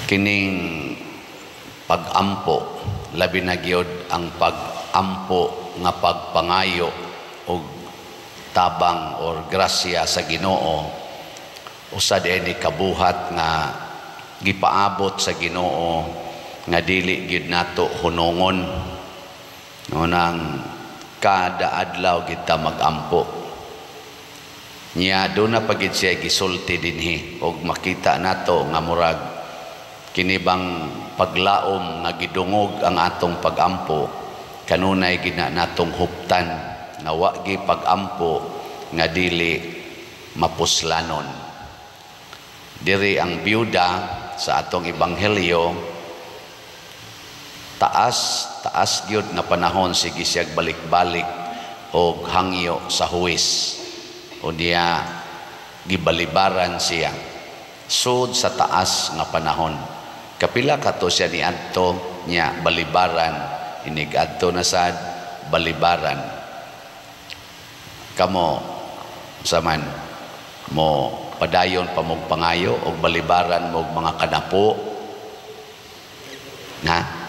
kining pag-ampo labi na gyud ang pag-ampo nga pagpangayo og tabang or grasya sa Ginoo usad ni kabuhat nga gipaabot sa Ginoo nga dili gyud nato hunongon nang kada adlaw kita mag-ampo niya. Doon na pagid siya gisulti dinhi og makita nato nga murag kinibang paglaom nga gidungog ang atong pag-ampo kanunay gina natong huptan nga wa gi pag-ampo nga dili mapuslanon. Diri ang biyuda sa atong ebanghelyo taas gyud nga panahon sige siyag balik-balik og hangyo sa huwis o niya gibalibaran siya sud sa taas nga panahon. Kapila kato siya ni adto niya balibaran inig adto na sad balibaran. Kamo saman mo padayon pa mong pangayo og balibaran mo og mga kanapo na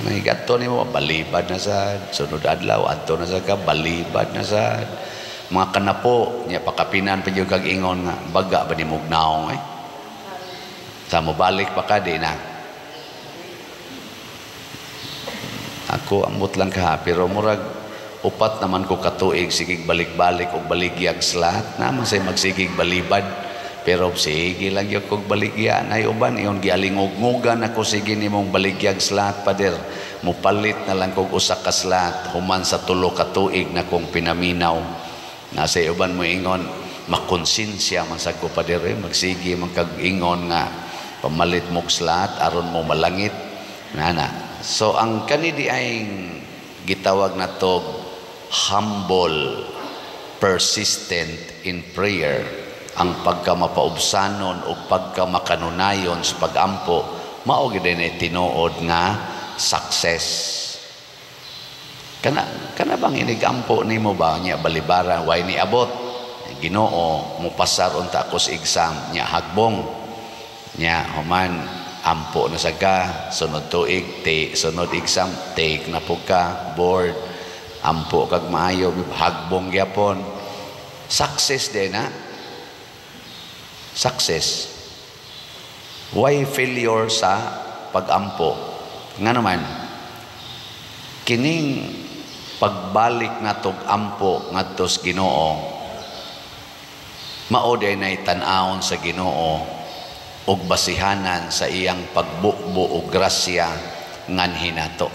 may adto nimo balibad na sad sunod adlaw adto na sad ka balibad na sad mga kanapo niya pakapinan pa yung kag ingon nga baga ba ni mugnaong sa mo balik pa ka di na ako ambot lang ka pero murag upat naman ko katuig sigig balik-balik og baligyag slat naman say magsigig balibad pero sige lang yung kog baligyan ay uban iyon gialingog-ngugan ako sige nimong baligyag slat pader mupalit na lang kog usa ka slat human sa tulo ka tuig na kong pinaminaw. Nasa uban mo ingon makonsensya man sad ko pader magsige man kag ingon nga pamalit mo slat aron mo malangit nana. So ang kanidi ay gitawag na to humble persistent in prayer. Ang pagkamapaubsanon o pagkamakanunayon sa pag-ampo mao gid ni tinuod nga success. Kana bang inigampo nimo ba niya balibaran way ni abot Ginoo mo pasar unta ko sa exam niya hagbong niya human ampo na saga sunod tuig sunod exam take na po ka board ampo kag maayo hagbong gyapon success din na success. Why failure sa pag-ampo nga naman kining pagbalik natog ampo ngadto sa Ginoo mao day nay tan-awon sa Ginoo og basihanan sa iyang pagbukbo og grasya nganhi nato.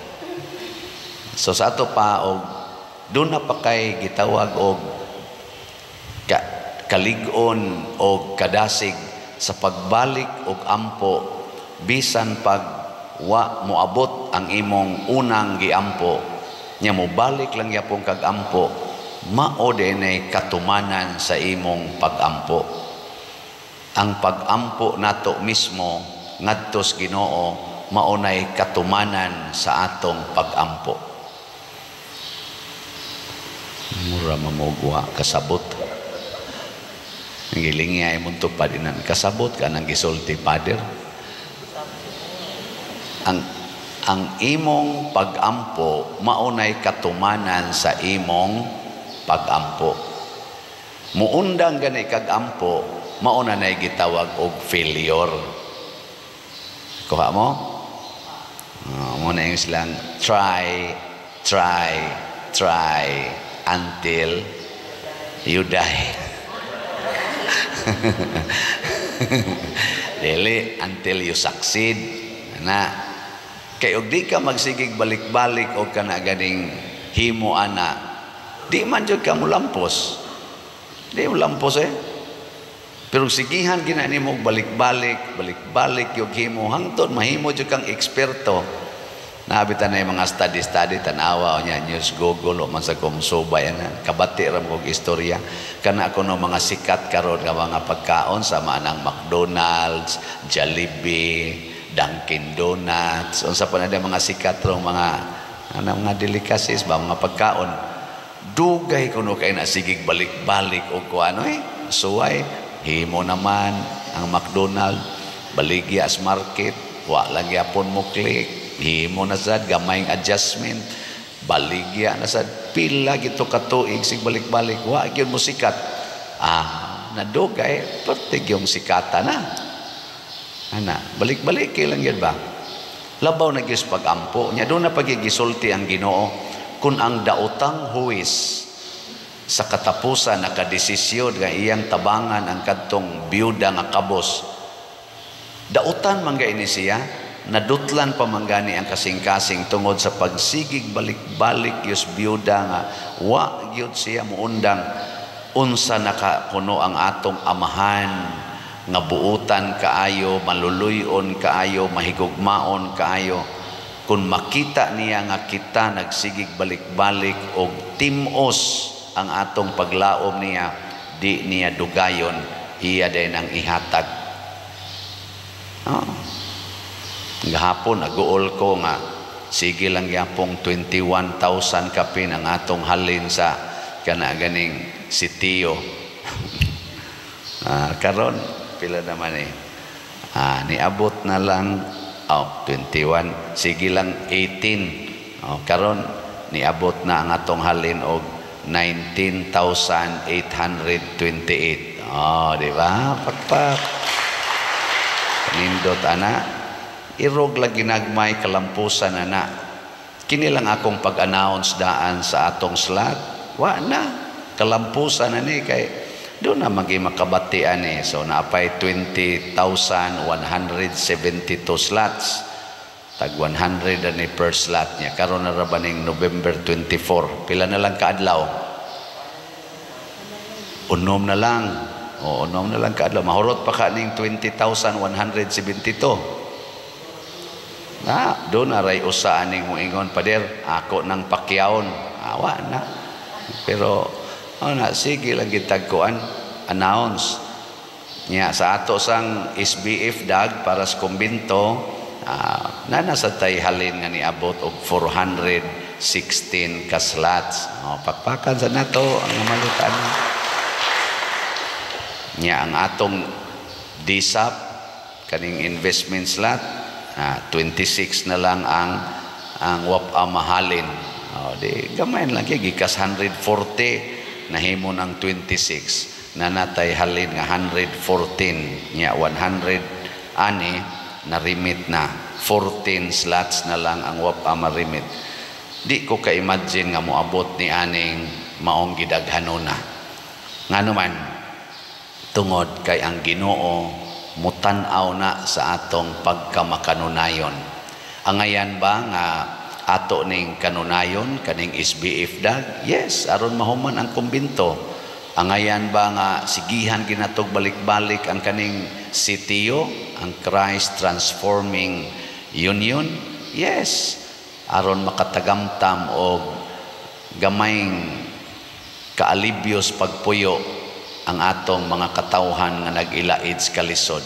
So sa ato pa og doon na pa kay gitawag og kalig-on og kadasig sa pagbalik og ampo bisan pag wa moabot ang imong unang giampo nya mo balik lang yapon kag ampo mao dinay katumanan sa imong pag-ampo. Ang pag-ampo nato mismo ngadto sa Ginoo mao nay katumanan sa atong pag-ampo. Mura mamugwa kasabot ngilingi ay mong tupadinan kasabot ka nang gisulti pader ang imong pag-ampo maunay katumanan sa imong pag-ampo. Muundang gani kag-ampo mauna nay gitawag og failure. Kuha mo? Muna yung silang try until you die. Dili until you succeed na kay og di ka magsigig balik-balik og kana ganing himo ana di man jud ka mulampos di mulampos pero sigihan gina nimo balik-balik yung himo hangtod mahimo jud kang eksperto. Nabitan na yung mga study tanawa niya news google o man sa kumsubay na kabati ram kog istorya kana ako no mga sikat karon nga mga pagkaon sama nang McDonald's, Jollibee, Dunkin Donuts, unsa pa na mga sikat rong mga delicacies ba mga pagkaon. Dugay kuno kay na sigig balik-balik og kuano suway himo naman ang McDonald's baligya as market, wa lang yapon mo click, himo na sad gamayng adjustment, baligya na sad pila gito ka tuig sig balik-balik, wa gyud mo sikat. Nadugay pertig yung sikata na. Ana, balik-balik kay lang yun ba? Labaw na gyud pag-ampo nya do na pagigisulti ang Ginoo kun ang daotang huwis sa katapusan nakadesisyon nga iyang tabangan ang kadtong biyuda nga kabos. Dautan man ini siya, nadutlan pa man gani ang kasing-kasing tungod sa pagsigig balik-balik yus biyuda nga wa gyud siya muundang unsa nakapuno ang atong amahan nga buutan kaayo, maluluyon kaayo, mahigugmaon kaayo. Kung makita niya nga kita nagsigig balik-balik og timos ang atong paglaom niya, di niya dugayon, iya din ang ihatag. Gahapon naguol ko nga sige lang yapong 21,000 kapin ang atong halin sa kana ganing sitiyo. Karon pila naman niabot na lang 21, sige lang 18. Karon niabot na ang atong halin og 19,828. Di ba? Pakpak. Nindot ana, irog lagi nagmay kalampusan ana. Kini lang akong pag-announce daan sa atong slot. Wa na kalampusan na ni kay doon na magi makabatian So naapay 20,172 slots. Tag 100 ani per slot niya. Karon na ra baning November 24. Pila na lang kaadlaw? Unom na lang. Unom na lang kaadlaw. Mahurot pa ka ning 20,172. Doon na ray usa aning moingon pader, ako nang pakyaon. Awa na. Pero sige lang gitagkuan, announce niya sa ato sang SBF dag para sa kumbinto. Nasa tay halin nga niabot og 416 ka slots. Pakpakan sa nato ang malutan niya ang atong DSAP kaning investment slot 26 na lang ang wap mahalin. Di gamay lang kay gikas 140 nahimo ng 26 na natay halin nga 114 niya 100 ani na remit na 14 slots na lang ang wap marimit. Di ko ka-imagine nga moabot ni aning maong gidaghanona. Ngano man tungod kay ang Ginoo mutan-aw na sa atong pagkamakanunayon. Angayan ba nga ato ning kanunayon kaning SBF dag? Yes, aron mahuman ang kumbinto. Angayan ba nga sigihan ginatog balik-balik ang kaning sitiyo, ang Christ Transforming Union? Yes, aron makatagamtam og gamayng kaalibyos pagpuyo ang atong mga katawhan nga nag-ilaid sa kalisod.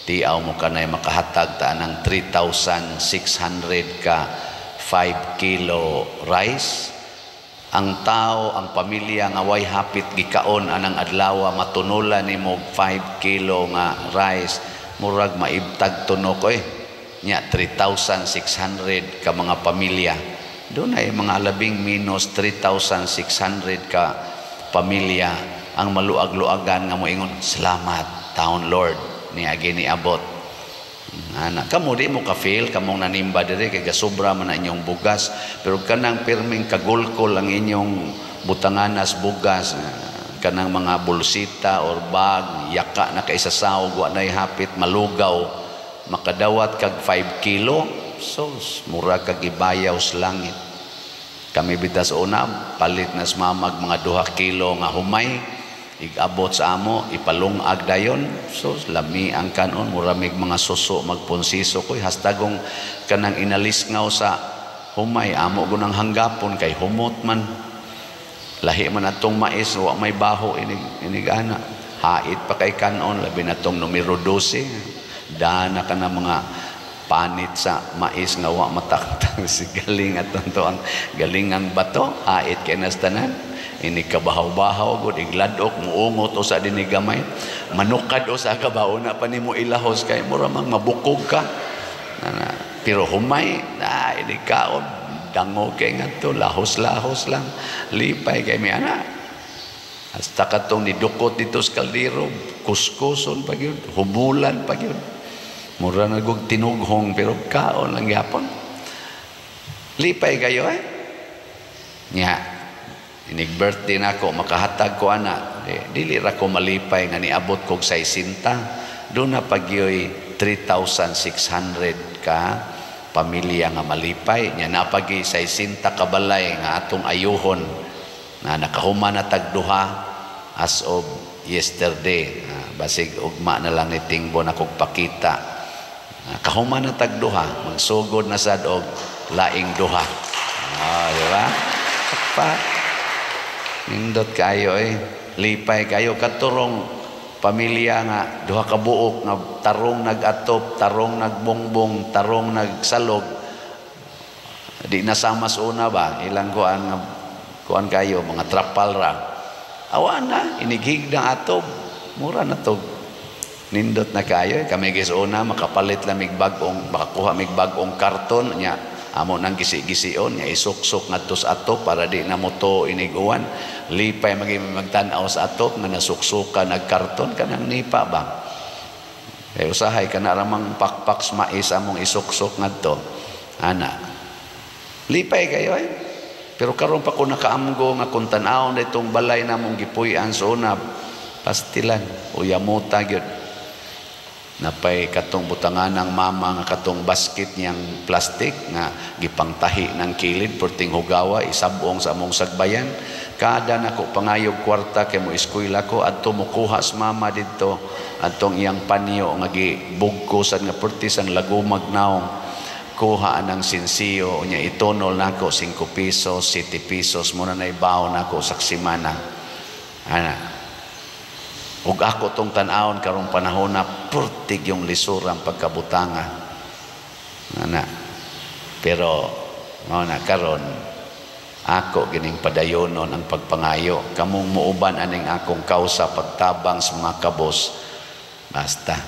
Tiaw mo kanay makahatag ta ng 3,600 ka 5 kilo rice. Ang tao, ang pamilya nga way hapit gikaon anang adlaw matunulan nimo 5 kilo nga rice, murag maibtag tunok nya 3,600 ka mga pamilya. Doon ay mga labing minus 3,600 ka pamilya ang maluag-luagan nga moingon salamat taon Lord ni agi ni abot. Kamo di mo ka-feel kamong nanimba dire kay gasobra man inyong bugas, pero kanang pirming kagulkol ang inyong butanganas bugas, kanang mga bulsita or bag yaka na kaisasaog wa nay hapit malugaw, makadawat kag 5 kilo so mura kag ibayaw sa langit. Kami bitas una palit nas mamag mga 2 kilo nga humay igabot sa amo ipalungag dayon, so lami ang kanon muramig mga suso magpunsiso koy hastagong kanang inalis ngaw sa humay amo gunang hanggapon kay humot man lahi man atong mais wa may baho inig ana hait pa kay kanon labi na tong numero 12 dana ka na mga panit sa mais nga wa mataktang si galing aton to ang galingang bato hait kay nas tanan ini kabahaw-bahaw gud igladok muungot usa dinhi gamay manukad usa ka ba una pa nimo ilahos kay mura mang mabukog ka pero humay ini kaon dango kay ngadto lahos-lahos lang lipay kay mi ana hasta katong nidukot dito sa kaldero kuskuson pa gyud humulan pa gyud mura na gug tinughong pero kaon lang gyapon lipay kayo nya inig birthday nako makahatag ko ana dili ra ko malipay nga niabot kog 60 do na pagyoy 3,600 ka pamilya nga malipay nya napagi 60 ka balay nga atong ayuhon na nakahuman na tagduha as of yesterday basig ugma na lang ni tingbo na kog pakita kahuman na tagduha magsugod na sad og laing duha di ba pa nindot kayo lipay kayo katurong pamilya nga duha ka buok nga tarong nag-atop tarong nagbongbong tarong nagsalog di nasamas una ba ilang kuan kayo mga trapal ra awa na inighigdang atob mura na to nindot na kayo kami gis una makapalit lang mig bagong makakuha mig bagong karton nya amo nang gisi-gision nya isuksok ngadto sa atop para di na moto iniguan lipay magtan-aw sa atop nga nasuksukan nagkarton kanang nipa ba kay usahay kana ramang pakpak mais among isuksok ngadto ana lipay kayo pero karon pa ko nakaamgo nga kung tan-aw na itong balay namong gipuy-an sa una pastilan uyamuta gyud napay katong butangan ng mama nga katong basket niyang plastic nga gipangtahi ng kilid perting hugawa isabong sa among sagbayan kada nako pangayog kwarta kay mo eskwela ko adto mo kuha sa mama didto adtong iyang panyo nga gibugkosan nga pertisan lagumag naong kuha ng sinsiyo nya itonol nako 5 pesos 7 pesos muna na ibaw nako sa semana ana ug ako tong tan-awon karong panahon na purtig yung lisurang pagkabutanga ana pero mao na karon ako gining padayonon ang pagpangayo kamong muuban aning akong kausa pagtabang sa mga kabos basta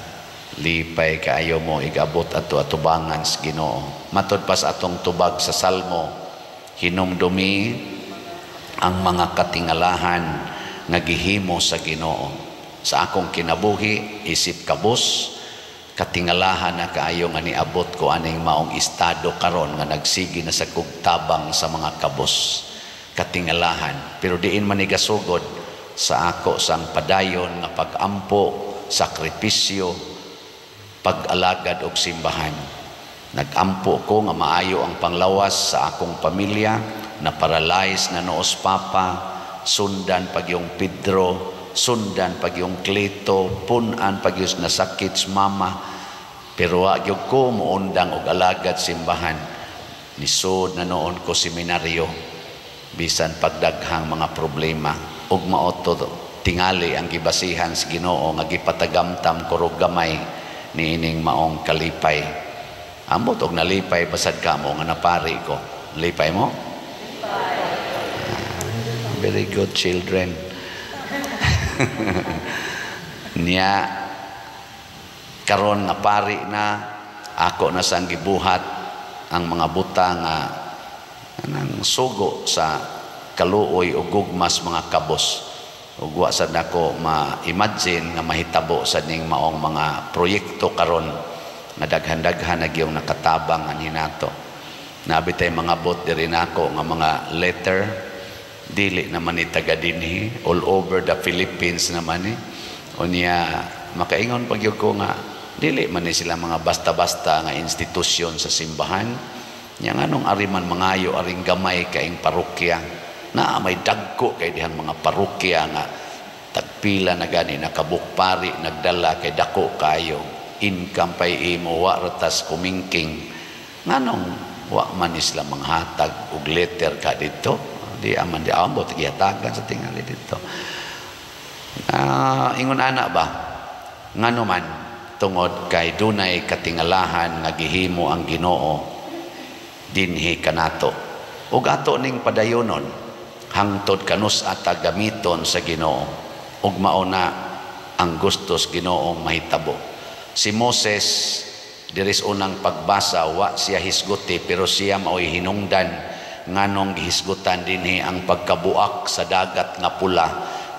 lipay kaayo mo igabot ato atubangan sa Ginoo matud pas atong tubag sa Salmo hinumdumi ang mga katingalahan nga gihimo sa Ginoo sa akong kinabuhi isip kabos katingalahan na kaayo nga niabot ko aning maong estado karon nga nagsigi na sa kugtabang sa mga kabos katingalahan pero diin man igasugod sa ako sang padayon nga pagampo sakripisyo pag-alagad og simbahan nagampo ko nga maayo ang panglawas sa akong pamilya na paralyze na noos papa sundan pagyong Pedro sundan pag yung Cleto punan pag yung nasakit sa mama pero wag ko muundang og alagad simbahan nisod na noon ko seminaryo bisan pagdaghang mga problema ug maoto tingali ang gibasihan sa Ginoo nga gipatagamtam ko rog gamay niining maong kalipay amot og nalipay basad kamo nga napari ko lipay mo very good children niya karon na pari na ako na sang gibuhat ang mga buta nga nang sugo sa kaluoy o gugmas mga kabos ug wa sad nako ma-imagine nga mahitabo sa ning maong mga proyekto karon nga daghan-daghan na gyung nakatabang ani nato nabitay mga bot diri nako nga mga letter dili naman ni taga dinhi all over the Philippines naman unya makaingon pagyud ko nga dili man ni sila mga basta-basta nga institusyon sa simbahan nya nganong ari man mangayo aring gamay kaing parokya na may dagko kay dihang mga parokya nga tagpila na gani nakabukpari nagdala kay dako kayo income pay imo wa ratas kumingking nganong wa man isla manghatag og letter ka dito di aman di ambot gihatagan sa tingali dito ingon ana ba ngano man tungod kay dunay katingalahan nga gihimo ang Ginoo dinhi kanato ug ato ning padayonon hangtod kanus ata gamiton sa Ginoo, ug mauna ang gustos Ginoo mahitabo. Si Moses diris unang pagbasa wa siya hisguti, pero siya mao'y hinungdan nganong gihisgutan dinhi ang pagkabuak sa dagat nga pula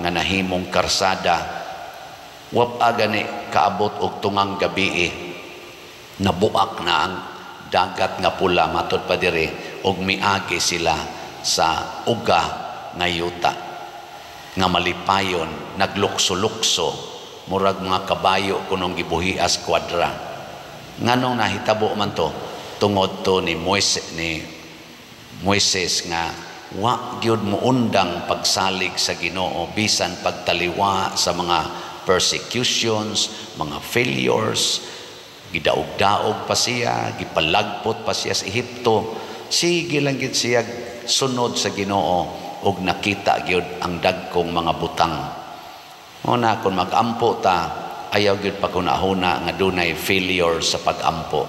nga nahimong karsada. Wap gani kaabot og tungang gabi nabuak na ang dagat nga pula matod pa diri, og miagi sila sa uga nga yuta nga malipayon, naglukso-lukso murag mga kabayo kunong gibuhias kwadra. Nganong nahitabo man to tungod to ni Moises nga wa gyud mo undang pagsalig sa Ginoo bisan pagtaliwa sa mga persecutions, mga failures. Gidaog-daog pa siya, gipalagpot pa siya sa Ehipto. Sige lang gid siya sunod sa Ginoo, ug nakita gyud ang dagkong mga butang. Una kun mag-ampo ta, ayaw gyud pagunahuna nga dunay failure sa pag-ampo.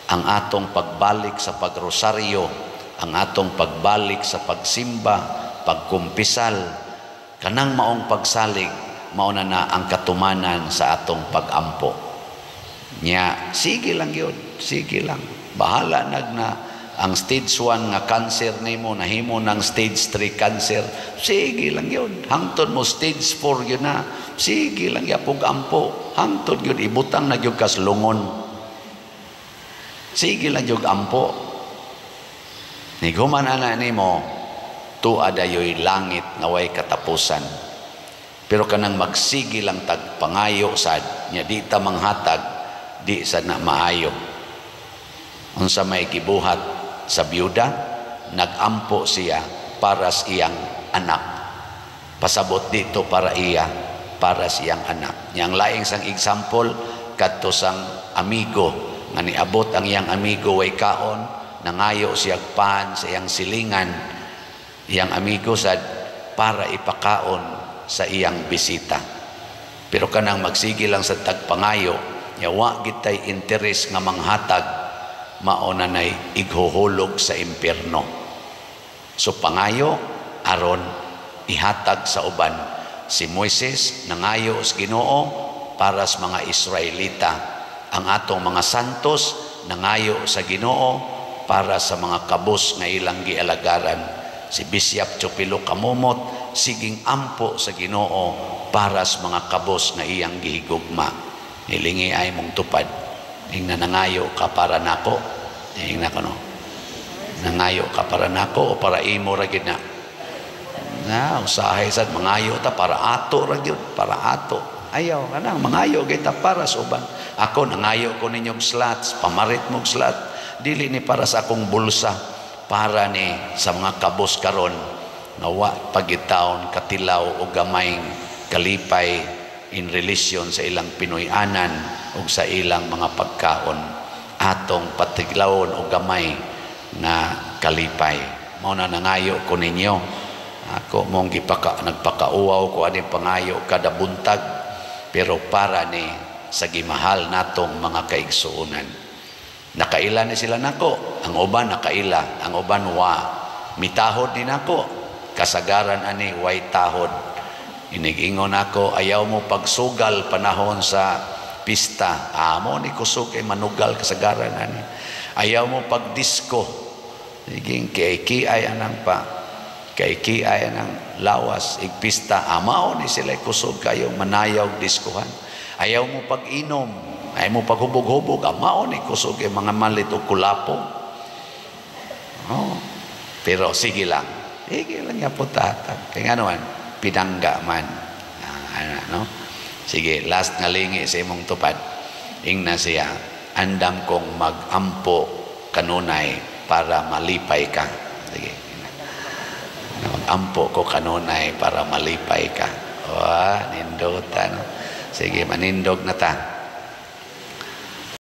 Ang atong pagbalik sa pagrosaryo, ang atong pagbalik sa pagsimba, pagkumpisal, kanang maong pagsalig, mauna na ang katumanan sa atong pag-ampo. Nya, sige lang yun, sige lang. Bahala na ang stage 1 nga cancer nimo nahimo ng stage 3 cancer. Sige lang yun. Hangtod mo stage 4 yun na. Sige lang yapog ampo. Hangtod yun ibutang na yun kaslungon. Sige lang yun ampo. Niguman na nimo tuadayoy langit na way katapusan. Pero kanang magsigi lang tagpangayo sad nya di ta manghatag, di sa na maayo. Unsa may gibuhat sa byuda, nagampo siya para sa iyang anak. Pasabot dito para para sa iyang anak. Yang laing sang example kadto sang amigo nga niabot ang iyang amigo way kaon, nangayo siya pan sa iyang silingan. Iyang amigo sad para ipakaon sa iyang bisita. Pero kanang magsigi lang sa tagpangayo, yawa gitay interes nga manghatag, mauna nay ighuhulog sa impyerno. So pangayo aron ihatag sa uban. Si Moises nangayo sa Ginoo para sa mga Israelita. Ang atong mga santos nangayo sa Ginoo para sa mga kabos nga ilang gialagaran. Si Bishop Chupilo Kamumot siging ampo sa Ginoo para sa mga kabos nga iyang gihigugma. Nilingi ay mong tupad. Ing nanangayo ka para nako. Ing nako no. Nangayo ka para nako o para imo ra gid na. Na usahay sad mangayo ta para ato ra gyud, para ato. Ayaw kanang mangayo kita para sa uban. Ako nangayo ko ninyong slots, pamarit mong slot. Dili ni para sa akong bulsa, para ni sa mga kabos karon nga wa pagitaon katilaw o gamayng kalipay in relation sa ilang Pinoyanan o sa ilang mga pagkaon, atong patiglawon o gamay na kalipay. Mao na nangayo ko ninyo. Ako mong nagpakauaw ko ani pangayo kada buntag, pero para ni sa gimahal natong mga kaigsuonan. Nakaila ni sila nako, ang uban nakaila, ang uban wa. Mitahod ni nako, kasagaran ani way tahod. Inig-ingon ako, ayaw mo pagsugal panahon sa pista. Amo ni kusog kay manugal kasagaran ani. Ayaw mo pagdisko. Iging kay anang pa. Kay anang lawas ig pista. Amao ni sila kusog kayo manayaw diskuhan. Ayaw mo pag-inom. Ayaw mo paghubog-hubog. Amao ni kusog kay mga malit o kulapo. Oh. Pero sige lang. Sige lang ya putatan. Kaya nga naman, pinangga man. No? Sige, last nga lingi sa imong tupad. Ingna siya, andam kong mag-ampo kanunay para malipay ka. Sige. Mag-ampo ko kanunay para malipay ka. Nindota. No? Sige, manindog na ta.